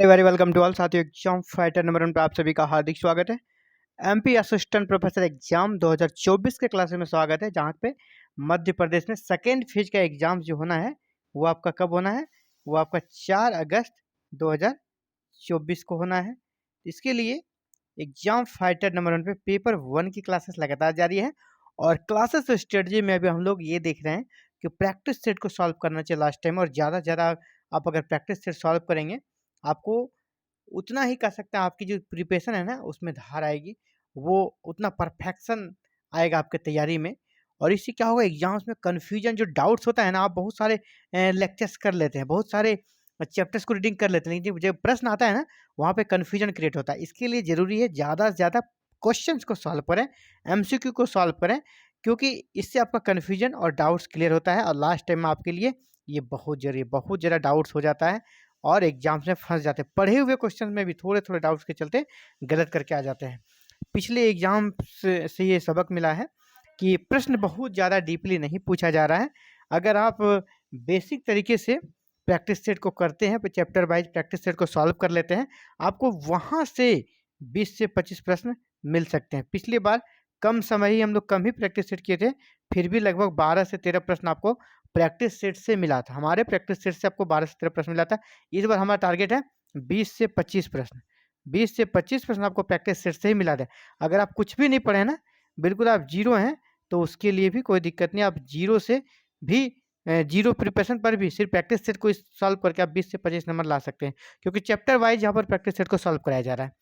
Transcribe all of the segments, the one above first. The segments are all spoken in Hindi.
वेरी वेलकम टू ऑल साथियों। एग्जाम फाइटर नंबर 1 पे आप सभी का हार्दिक स्वागत है। एमपी असिस्टेंट प्रोफेसर एग्जाम 2024 के क्लासेस में स्वागत है, जहाँ पे मध्य प्रदेश में सेकेंड फेज का एग्जाम जो होना है वो आपका कब होना है, वो आपका 4 अगस्त 2024 को होना है। इसके लिए एग्जाम फाइटर नंबर 1 पे पेपर 1 की क्लासेस लगातार जारी है और क्लासेस स्ट्रेटजी में अभी हम लोग ये देख रहे हैं कि प्रैक्टिस सेट को सॉल्व करना चाहिए लास्ट टाइम, और ज़्यादा से ज़्यादा आप अगर प्रैक्टिस सेट सॉल्व करेंगे आपको उतना ही कर सकते हैं, आपकी जो प्रिपरेशन है ना उसमें धार आएगी, वो उतना परफेक्शन आएगा आपके तैयारी में। और इससे क्या होगा, एग्जाम्स में कन्फ्यूजन जो डाउट्स होता है ना, आप बहुत सारे लेक्चर्स कर लेते हैं, बहुत सारे चैप्टर्स को रीडिंग कर लेते हैं, लेकिन जब प्रश्न आता है ना वहाँ पे कन्फ्यूजन क्रिएट होता है। इसके लिए ज़रूरी है ज़्यादा से ज़्यादा क्वेश्चंस को सॉल्व करें, एमसीक्यू को सॉल्व करें, क्योंकि इससे आपका कन्फ्यूजन और डाउट्स क्लियर होता है और लास्ट टाइम में आपके लिए ये बहुत जरूरी है। बहुत ज़्यादा डाउट्स हो जाता है और एग्जाम्स में फंस जाते हैं, पढ़े हुए क्वेश्चन में भी थोड़े थोड़े डाउट्स के चलते गलत करके आ जाते हैं। पिछले एग्जाम से ये सबक मिला है कि प्रश्न बहुत ज़्यादा डीपली नहीं पूछा जा रहा है। अगर आप बेसिक तरीके से प्रैक्टिस सेट को करते हैं, चैप्टर वाइज प्रैक्टिस सेट को सॉल्व कर लेते हैं, आपको वहाँ से 20 से 25 प्रश्न मिल सकते हैं। पिछली बार कम समय ही हम लोग कम ही प्रैक्टिस सेट किए थे, फिर भी लगभग 12 से 13 प्रश्न आपको प्रैक्टिस सेट से मिला था। हमारे प्रैक्टिस सेट से आपको 12 से 13 प्रश्न मिला था। इस बार हमारा टारगेट है 20 से 25 प्रश्न। 20 से 25 प्रश्न आपको प्रैक्टिस सेट से ही मिला था। अगर आप कुछ भी नहीं पढ़े ना, बिल्कुल आप जीरो हैं, तो उसके लिए भी कोई दिक्कत नहीं। आप जीरो से भी जीरो प्रिपरेशन पर भी सिर्फ प्रैक्टिस सेट को सॉल्व करके आप 20 से 25 नंबर ला सकते हैं, क्योंकि चैप्टर वाइज यहाँ पर प्रैक्टिस सेट को सॉल्व कराया जा रहा है।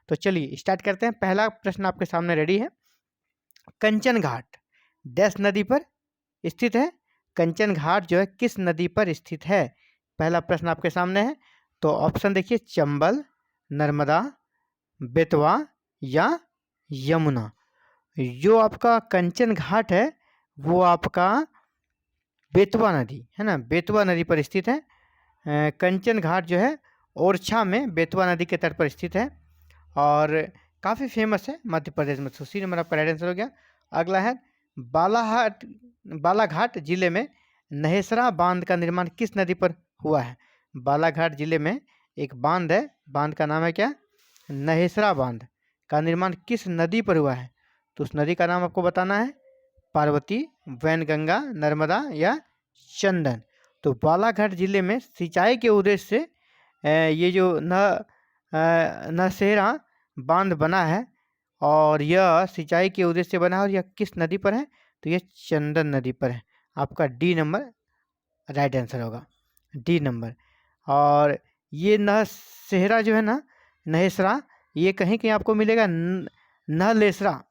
तो चलिए स्टार्ट करते हैं। पहला प्रश्न आपके सामने रेडी है। कंचन घाट डैश नदी पर स्थित है। कंचन घाट जो है किस नदी पर स्थित है? पहला प्रश्न आपके सामने है। तो ऑप्शन देखिए, चंबल, नर्मदा, बेतवा या यमुना। जो आपका कंचन घाट है वो आपका बेतवा नदी है ना, बेतवा नदी पर स्थित है। कंचन घाट जो है ओरछा में बेतवा नदी के तट पर स्थित है और काफ़ी फेमस है मध्य प्रदेश में। तो सी नंबर आपका राइट आंसर हो गया। अगला है बालाघाट, बालाघाट जिले में नहेसरा बांध का निर्माण किस नदी पर हुआ है? बालाघाट जिले में एक बांध है, बांध का नाम है क्या? नहेसरा बांध का निर्माण किस नदी पर हुआ है? तो उस नदी का नाम आपको बताना है। पार्वती, वैनगंगा, नर्मदा या चंदन। तो बालाघाट जिले में सिंचाई के उद्देश्य से ये जो नौशेरा बांध बना है और यह सिंचाई के उद्देश्य से बना है, और यह किस नदी पर है? तो यह चंदन नदी पर है। आपका डी नंबर राइट आंसर होगा, डी नंबर। और ये नहसेरा जो है ना, नहेसरा, ये कहीं कहीं आपको मिलेगा नहलेसरा।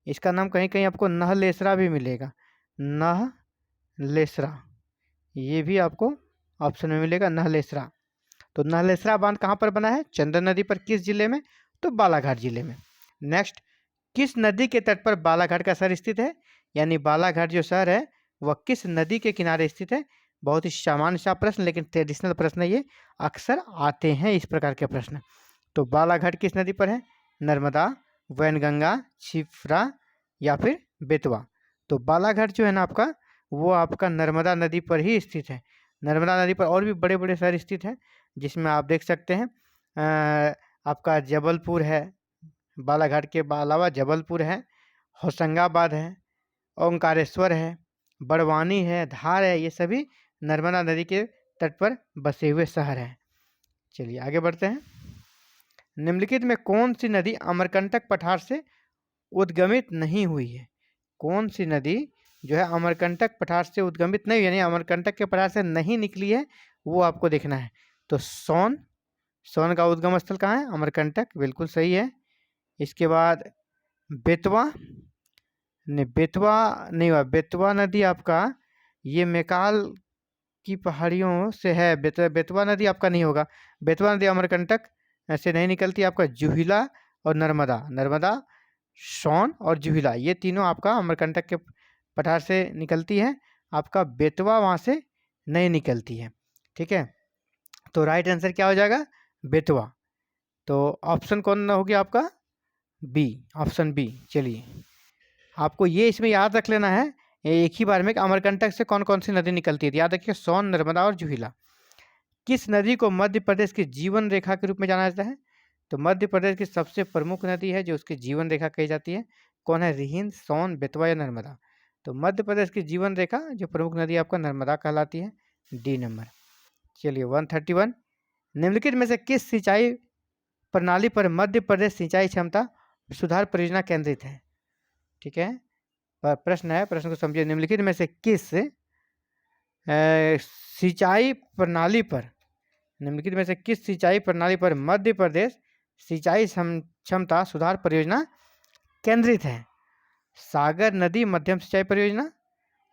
इसका नाम कहीं कहीं आपको नहलेसरा भी मिलेगा, नहलेसरा, ये भी आपको ऑप्शन में मिलेगा, नहलेसरा। तो नहलेसरा बांध कहाँ पर बना है? चंदन नदी पर। किस जिले में? तो बालाघाट जिले में। नेक्स्ट, किस नदी के तट पर बालाघाट का शहर स्थित है? यानी बालाघाट जो शहर है वह किस नदी के किनारे स्थित है? बहुत ही सामान्य सा प्रश्न, लेकिन ट्रेडिशनल प्रश्न ये अक्सर आते हैं इस प्रकार के प्रश्न। तो बालाघाट किस नदी पर है? नर्मदा, वैनगंगा, क्षिप्रा या फिर बेतवा। तो बालाघाट जो है ना आपका, वो आपका नर्मदा नदी पर ही स्थित है। नर्मदा नदी पर और भी बड़े बड़े शहर स्थित हैं, जिसमें आप देख सकते हैं आपका जबलपुर है, बालाघाट के अलावा जबलपुर है, होशंगाबाद है, ओंकारेश्वर है, बड़वानी है, धार है। ये सभी नर्मदा नदी के तट पर बसे हुए शहर हैं। चलिए आगे बढ़ते हैं। निम्नलिखित में कौन सी नदी अमरकंटक पठार से उद्गमित नहीं हुई है? कौन सी नदी जो है अमरकंटक पठार से उद्गमित नहीं, यानी अमरकंटक के पठार से नहीं निकली है, वो आपको देखना है। तो सोन, सोन का उद्गम स्थल कहाँ है? अमरकंटक, बिल्कुल सही है। इसके बाद बेतवा, नहीं बेतवा नहीं हुआ। बेतवा नदी आपका ये मेकाल की पहाड़ियों से है। बेतवा नदी आपका नहीं होगा। बेतवा नदी अमरकंटक ऐसे नहीं निकलती। आपका जुहिला और नर्मदा, नर्मदा, सोन और जुहिला, ये तीनों आपका अमरकंटक के पठार से निकलती है। आपका बेतवा वहाँ से नहीं निकलती है। ठीक है, तो राइट आंसर क्या हो जाएगा? बेतवा। तो ऑप्शन कौन हो गया आपका? B, option B. चलिए आपको ये इसमें याद रख लेना है एक ही बार में कि अमरकंटक से कौन कौन सी नदी निकलती है। याद रखिए, सोन, नर्मदा और जुहिला। किस नदी को मध्य प्रदेश की जीवन रेखा के रूप में जाना जाता है? तो मध्य प्रदेश की सबसे प्रमुख नदी है जो उसकी जीवन रेखा कही जाती है, कौन है? रिहिंद, सोन, बेतवा या नर्मदा? तो मध्य प्रदेश की जीवन रेखा जो प्रमुख नदी आपका नर्मदा कहलाती है, डी नंबर। चलिए 131, निम्नलिखित में से किस सिंचाई प्रणाली पर मध्य प्रदेश सिंचाई क्षमता सुधार परियोजना केंद्रित है? ठीक है, प्रश्न है, प्रश्न को समझिए। निम्नलिखित में से किस सिंचाई प्रणाली पर, निम्नलिखित में से किस सिंचाई प्रणाली पर मध्य प्रदेश सिंचाई क्षमता सुधार परियोजना केंद्रित है? सागर नदी मध्यम सिंचाई परियोजना,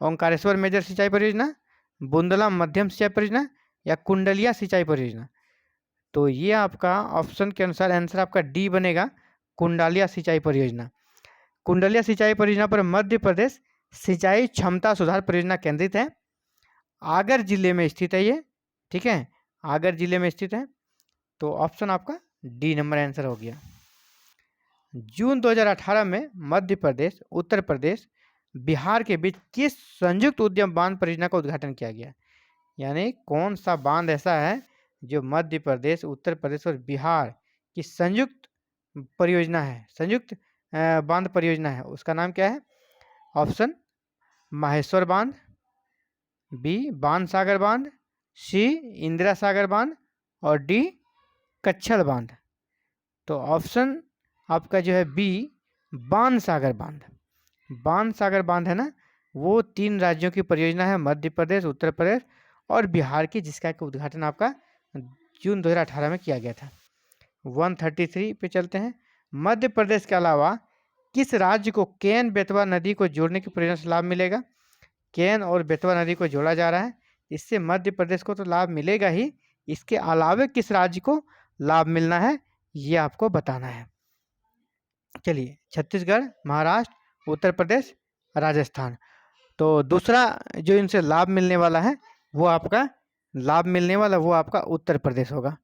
ओंकारेश्वर मेजर सिंचाई परियोजना, बुंदला मध्यम सिंचाई परियोजना या कुंडलिया सिंचाई परियोजना? तो ये आपका ऑप्शन के अनुसार आंसर आपका डी बनेगा, कुंडलिया सिंचाई परियोजना। कुंडलिया सिंचाई परियोजना पर मध्य प्रदेश सिंचाई क्षमता सुधार परियोजना केंद्रित है। आगर जिले में स्थित है ये, ठीक है, आगर जिले में स्थित है। तो ऑप्शन आपका डी नंबर आंसर हो गया। जून 2018 में मध्य प्रदेश, उत्तर प्रदेश, बिहार के बीच किस संयुक्त उद्यम बांध परियोजना का उद्घाटन किया गया? यानी कौन सा बांध ऐसा है जो मध्य प्रदेश, उत्तर प्रदेश और बिहार की संयुक्त परियोजना है, संयुक्त बांध परियोजना है, उसका नाम क्या है? ऑप्शन माहेश्वर बांध, बी बाण सागर बांध, सी इंदिरा सागर बांध और डी कच्छल बांध। तो ऑप्शन आपका जो है बी बाण सागर बांध। बाण सागर बांध है ना, वो 3 राज्यों की परियोजना है, मध्य प्रदेश, उत्तर प्रदेश और बिहार की, जिसका उद्घाटन आपका जून 2018 में किया गया था। 133 पे चलते हैं। मध्य प्रदेश के अलावा किस राज्य को केन बेतवा नदी को जोड़ने की परियोजना से लाभ मिलेगा? केन और बेतवा नदी को जोड़ा जा रहा है, इससे मध्य प्रदेश को तो लाभ मिलेगा ही, इसके अलावे किस राज्य को लाभ मिलना है ये आपको बताना है। चलिए, छत्तीसगढ़, महाराष्ट्र, उत्तर प्रदेश, राजस्थान। तो दूसरा जो इनसे लाभ मिलने वाला है वो आपका उत्तर प्रदेश होगा,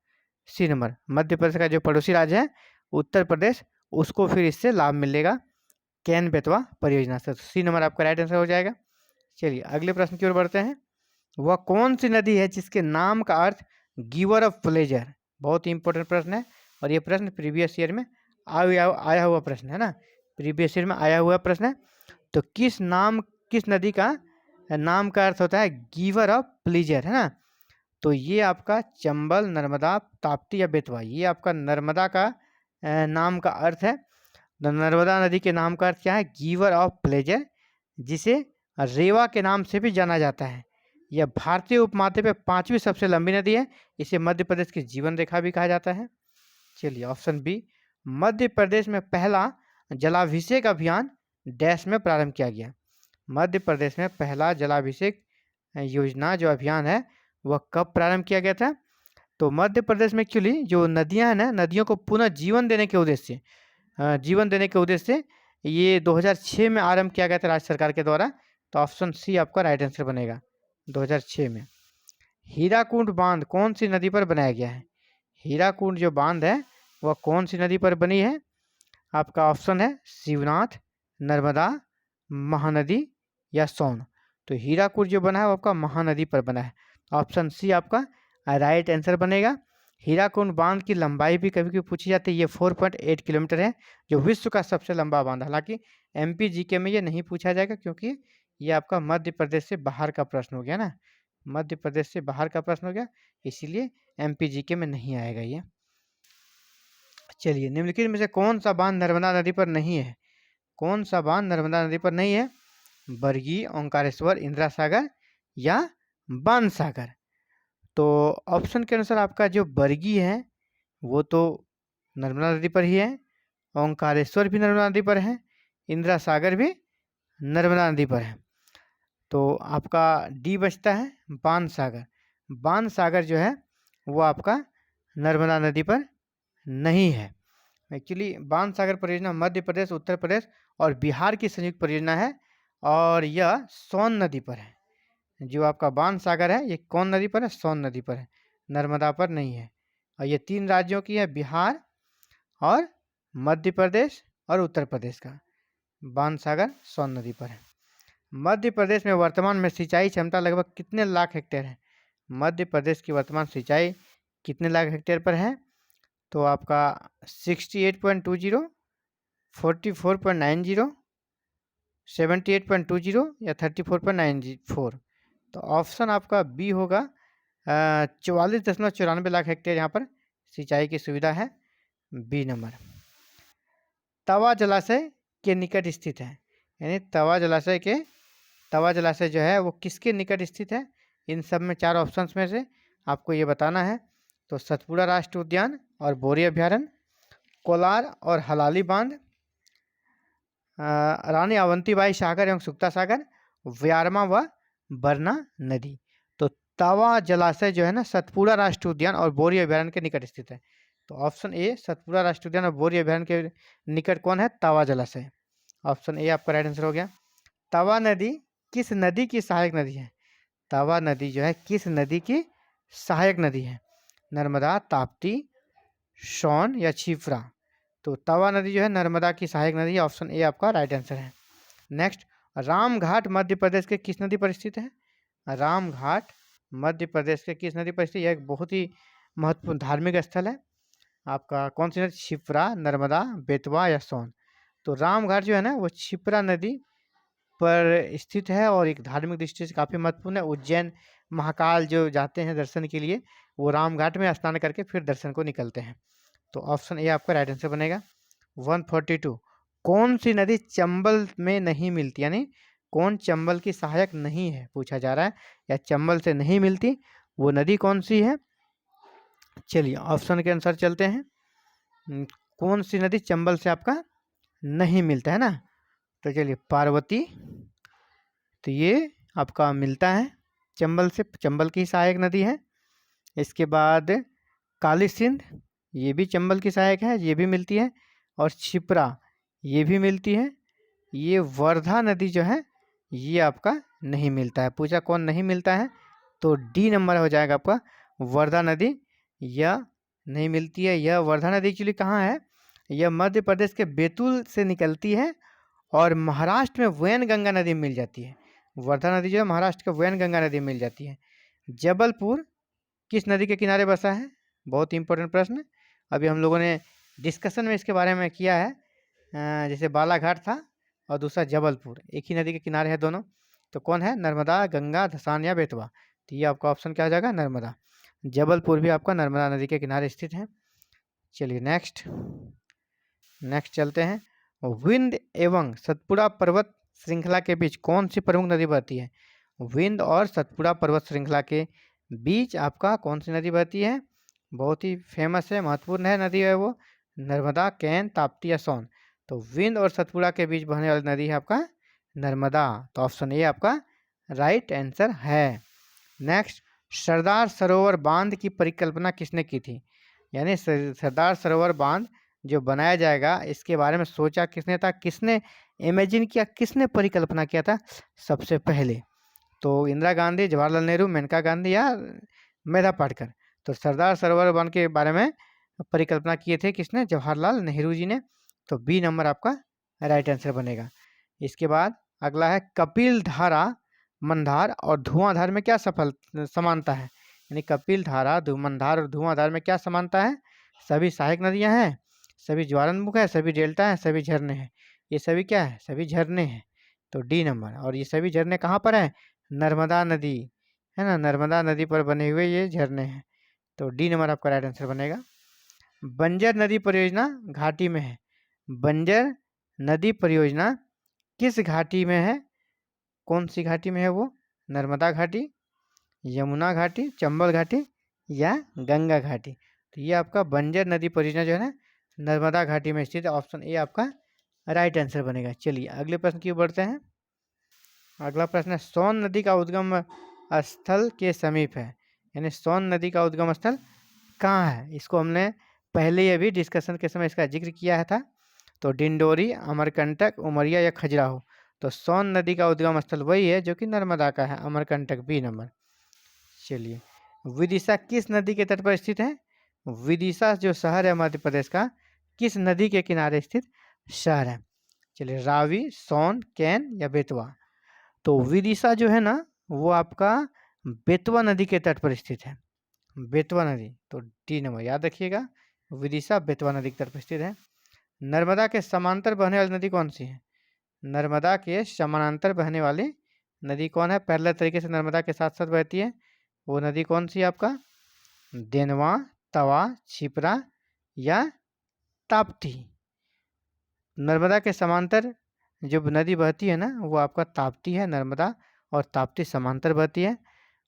सी नंबर। मध्य प्रदेश का जो पड़ोसी राज्य है उत्तर प्रदेश, उसको फिर इससे लाभ मिलेगा केन बेतवा परियोजना से। सी नंबर आपका राइट आंसर हो जाएगा। चलिए अगले प्रश्न की ओर बढ़ते हैं। वह कौन सी नदी है जिसके नाम का अर्थ गिवर ऑफ प्लेजर? बहुत ही इंपॉर्टेंट प्रश्न है और ये प्रश्न प्रीवियस ईयर में आया हुआ प्रश्न है ना, प्रीवियस ईयर में आया हुआ प्रश्न है। तो किस नदी का नाम का अर्थ होता है गिवर ऑफ प्लेजर, है ना? तो ये आपका चंबल, नर्मदा, ताप्ती या बेतवा, ये आपका नर्मदा का नाम का अर्थ है। नर्मदा नदी के नाम का अर्थ क्या है? गिवर ऑफ प्लेजर, जिसे रेवा के नाम से भी जाना जाता है। यह भारतीय उपमहाद्वीप पे 5वीं सबसे लंबी नदी है, इसे मध्य प्रदेश की जीवन रेखा भी कहा जाता है। चलिए ऑप्शन बी, मध्य प्रदेश में पहला जलाभिषेक अभियान डैश में प्रारंभ किया गया। मध्य प्रदेश में पहला जलाभिषेक योजना जो अभियान है वह कब प्रारंभ किया गया था? तो मध्य प्रदेश में एक्चुअली जो नदियां हैं ना, नदियों को पुनः जीवन देने के उद्देश्य से ये 2006 में आरंभ किया गया था राज्य सरकार के द्वारा। तो ऑप्शन सी आपका राइट आंसर बनेगा, 2006 में। हीराकुंड बांध कौन सी नदी पर बनाया गया है? हीराकुंड जो बांध है वह कौन सी नदी पर बनी है? आपका ऑप्शन है शिवनाथ, नर्मदा, महानदी या सोन। तो हीराकुंड जो बना है वो आपका महानदी पर बना है, ऑप्शन सी आपका राइट आंसर बनेगा। हीराकुंड बांध की लंबाई भी कभी कभी पूछी जाती है, ये 4.8 किलोमीटर है, जो विश्व का सबसे लंबा बांध। हालांकि एमपी जीके में ये नहीं पूछा जाएगा क्योंकि ये आपका मध्य प्रदेश से बाहर का प्रश्न हो गया ना, मध्य प्रदेश से बाहर का प्रश्न हो गया, इसीलिए एमपी जीके में नहीं आएगा ये। चलिए, निम्नलिखित में से कौन सा बांध नर्मदा नदी पर नहीं है? कौन सा बांध नर्मदा नदी पर नहीं है? बरगी, ओंकारेश्वर, इंदिरा सागर या बाण सागर? तो ऑप्शन के अनुसार आपका जो बरगी है वो तो नर्मदा नदी पर ही है, ओंकारेश्वर भी नर्मदा नदी पर है, इंदिरा सागर भी नर्मदा नदी पर है। तो आपका डी बचता है बाण सागर। बाण सागर जो है वो आपका नर्मदा नदी पर नहीं है। एक्चुअली बाण सागर परियोजना मध्य प्रदेश, उत्तर प्रदेश और बिहार की संयुक्त परियोजना है और यह सोन नदी पर है। जो आपका बाण सागर है ये कौन नदी पर है? सोन नदी पर है, नर्मदा पर नहीं है। और ये 3 राज्यों की है, बिहार और मध्य प्रदेश और उत्तर प्रदेश का। बाण सागर सोन नदी पर है। मध्य प्रदेश में वर्तमान में सिंचाई क्षमता लगभग कितने लाख हेक्टेयर है? मध्य प्रदेश की वर्तमान सिंचाई कितने लाख हेक्टेयर पर है? तो आपका 68.20, 44.90, 78.20 या 34.94। तो ऑप्शन आपका बी होगा। 44.94 लाख हेक्टेयर यहाँ पर सिंचाई की सुविधा है, बी नंबर। तवा जलाशय के निकट स्थित है, यानी तवा जलाशय जो है वो किसके निकट स्थित है? इन सब में 4 ऑप्शंस में से आपको ये बताना है। तो सतपुड़ा राष्ट्रीय उद्यान और बोरी अभ्यारण्य, कोलार और हलाली बांध, रानी अवंतीबाई सागर एवं सुक्ता सागर, व्यारमा व बरना नदी। तो तवा जलाशय जो है ना सतपुड़ा राष्ट्रीय उद्यान और बोरी अभ्यारण्य के निकट स्थित है। तो ऑप्शन ए सतपुड़ा राष्ट्रीय उद्यान और बोरी अभ्यारण्य के निकट कौन है? तवा जलाशय। ऑप्शन ए आपका राइट आंसर हो गया। तवा नदी किस नदी की सहायक नदी है? तवा नदी जो है किस नदी की सहायक नदी है? नर्मदा, ताप्ती, सोन या क्षिप्रा। तो तवा नदी जो है नर्मदा की सहायक नदी है, ऑप्शन ए आपका राइट आंसर है। नेक्स्ट, रामघाट मध्य प्रदेश के किस नदी पर स्थित है? रामघाट मध्य प्रदेश के किस नदी पर स्थित? यह एक बहुत ही महत्वपूर्ण धार्मिक स्थल है। आपका कौन सी नदी? क्षिप्रा, नर्मदा, बेतवा या सोन। तो रामघाट जो है ना वो क्षिप्रा नदी पर स्थित है और एक धार्मिक दृष्टि से काफ़ी महत्वपूर्ण है। उज्जैन महाकाल जो जाते हैं दर्शन के लिए वो रामघाट में स्नान करके फिर दर्शन को निकलते हैं। तो ऑप्शन ए आपका राइट आंसर बनेगा। 142, कौन सी नदी चंबल में नहीं मिलती, यानी कौन चंबल की सहायक नहीं है पूछा जा रहा है, या चंबल से नहीं मिलती वो नदी कौन सी है? चलिए ऑप्शन के अनुसार चलते हैं। कौन सी नदी चंबल से आपका नहीं मिलता है ना? तो चलिए पार्वती, तो ये आपका मिलता है चंबल से, चंबल की सहायक नदी है। इसके बाद काली सिंध, ये भी चंबल की सहायक है, ये भी मिलती है। और क्षिप्रा ये भी मिलती है। ये वर्धा नदी जो है ये आपका नहीं मिलता है। पूछा कौन नहीं मिलता है, तो डी नंबर हो जाएगा आपका, वर्धा नदी यह नहीं मिलती है। यह वर्धा नदी एक्चुअली कहाँ है? यह मध्य प्रदेश के बैतूल से निकलती है और महाराष्ट्र में वैनगंगा नदी में मिल जाती है। वर्धा नदी जो है महाराष्ट्र के वैनगंगा नदी में मिल जाती है। जबलपुर किस नदी के किनारे बसा है? बहुत ही इंपॉर्टेंट प्रश्न। अभी हम लोगों ने डिस्कशन में इसके बारे में किया है। जैसे बालाघाट था और दूसरा जबलपुर, एक ही नदी के किनारे है दोनों। तो कौन है? नर्मदा, गंगा, धसान या बेतवा। तो ये आपका ऑप्शन क्या हो जाएगा? नर्मदा। जबलपुर भी आपका नर्मदा नदी के किनारे स्थित है। चलिए नेक्स्ट चलते हैं। विंध्य एवं सतपुड़ा पर्वत श्रृंखला के बीच कौन सी प्रमुख नदी बहती है? विंध्य और सतपुड़ा पर्वत श्रृंखला के बीच आपका कौन सी नदी बहती है? बहुत ही फेमस है, महत्वपूर्ण है नदी है वो, नर्मदा, कैन, ताप्ती या सोन। तो विंध्य और सतपुड़ा के बीच बहने वाली नदी है आपका नर्मदा। तो ऑप्शन ए आपका राइट आंसर है। नेक्स्ट, सरदार सरोवर बांध की परिकल्पना किसने की थी? यानी सरदार सरोवर बांध जो बनाया जाएगा इसके बारे में सोचा किसने था, किसने इमेजिन किया, किसने परिकल्पना किया था सबसे पहले? तो इंदिरा गांधी, जवाहरलाल नेहरू, मेनका गांधी या मेधा पाटकर। तो सरदार सरोवर बांध के बारे में परिकल्पना किए थे किसने? जवाहरलाल नेहरू जी ने। तो बी नंबर आपका राइट आंसर बनेगा। इसके बाद अगला है कपिल धारा, मंदार और धुआंधार में क्या समानता है? यानी कपिल धारा, मंदार और धुआंधार में क्या समानता है? सभी सहायक नदियां हैं, सभी ज्वालामुख है, सभी डेल्टा है, सभी झरने हैं। ये सभी क्या है? सभी झरने हैं। तो डी नंबर। और ये सभी झरने कहाँ पर है? नर्मदा नदी है ना, नर्मदा नदी पर बने हुए ये झरने हैं। तो डी नंबर आपका राइट आंसर बनेगा। बंजर नदी परियोजना घाटी में है। बंजर नदी परियोजना किस घाटी में है? कौन सी घाटी में है वो? नर्मदा घाटी, यमुना घाटी, चंबल घाटी या गंगा घाटी। तो ये आपका बंजर नदी परियोजना जो है ना नर्मदा घाटी में स्थित है। ऑप्शन ए आपका राइट आंसर बनेगा। चलिए अगले प्रश्न की ओर बढ़ते हैं। अगला प्रश्न है, सोन नदी का उद्गम स्थल के समीप है, यानी सोन नदी का उद्गम स्थल कहाँ है? इसको हमने पहले अभी डिस्कशन के समय इसका जिक्र किया था। तो डिंडोरी, अमरकंटक, उमरिया या खजुराहो। तो सोन नदी का उद्गम स्थल वही है जो कि नर्मदा का है, अमरकंटक, बी नंबर। चलिए, विदिशा किस नदी के तट पर स्थित है? विदिशा जो शहर है मध्य प्रदेश का, किस नदी के किनारे स्थित शहर है? चलिए, रावी, सोन, कैन या बेतवा। तो विदिशा जो है ना वो आपका बेतवा नदी के तट पर स्थित है? बेतवा नदी, तो डी नंबर याद रखिएगा, विदिशा बेतवा नदी के तट पर स्थित है। नर्मदा के समांतर बहने वाली नदी कौन सी है? नर्मदा के समानांतर बहने वाली नदी कौन है? पैरेलल तरीके से नर्मदा के साथ साथ बहती है, वो नदी कौन सी है आपका? देनवा, तवा, छिपरा या ताप्ती? नर्मदा के समांतर जो नदी बहती है ना, वो आपका ताप्ती है। नर्मदा और ताप्ती समांतर बहती है,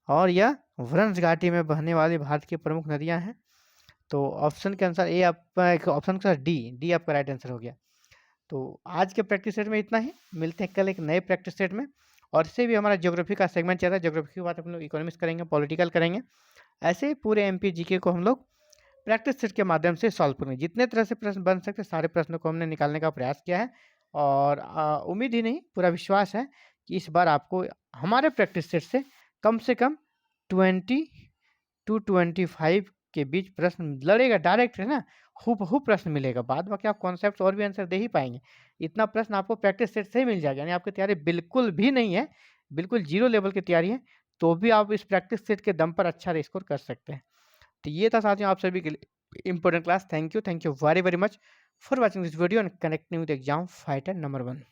और यह वृंश घाटी में बहने वाली भारत की प्रमुख नदियां हैं। तो ऑप्शन के अनुसार ए आपका, ऑप्शन के अनुसार डी आपका राइट आंसर हो गया। तो आज के प्रैक्टिस सेट में इतना ही, मिलते हैं कल एक नए प्रैक्टिस सेट में। और इससे भी हमारा ज्योग्राफी का सेगमेंट चल रहा है, ज्योग्राफी के बाद हम लोग इकोनॉमिक्स करेंगे, पॉलिटिकल करेंगे। ऐसे ही पूरे एमपी जीके को हम लोग प्रैक्टिस सेट के माध्यम से सॉल्व करेंगे। जितने तरह से प्रश्न बन सकते सारे प्रश्नों को हमने निकालने का प्रयास किया है, और उम्मीद ही नहीं पूरा विश्वास है कि इस बार आपको हमारे प्रैक्टिस सेट से कम 20 to 25 के बीच प्रश्न लड़ेगा, डायरेक्ट है ना, हूबहू प्रश्न मिलेगा। बाद बाकी आप कॉन्सेप्ट और भी आंसर दे ही पाएंगे। इतना प्रश्न आपको प्रैक्टिस सेट से ही मिल जाएगा, यानी आपकी तैयारी बिल्कुल भी नहीं है, बिल्कुल जीरो लेवल की तैयारी है, तो भी आप इस प्रैक्टिस सेट के दम पर अच्छा स्कोर कर सकते हैं। तो ये था साथियों आप सभी के लिए important class. Thank you very very much for watching this video and connecting with exam fighter number 1।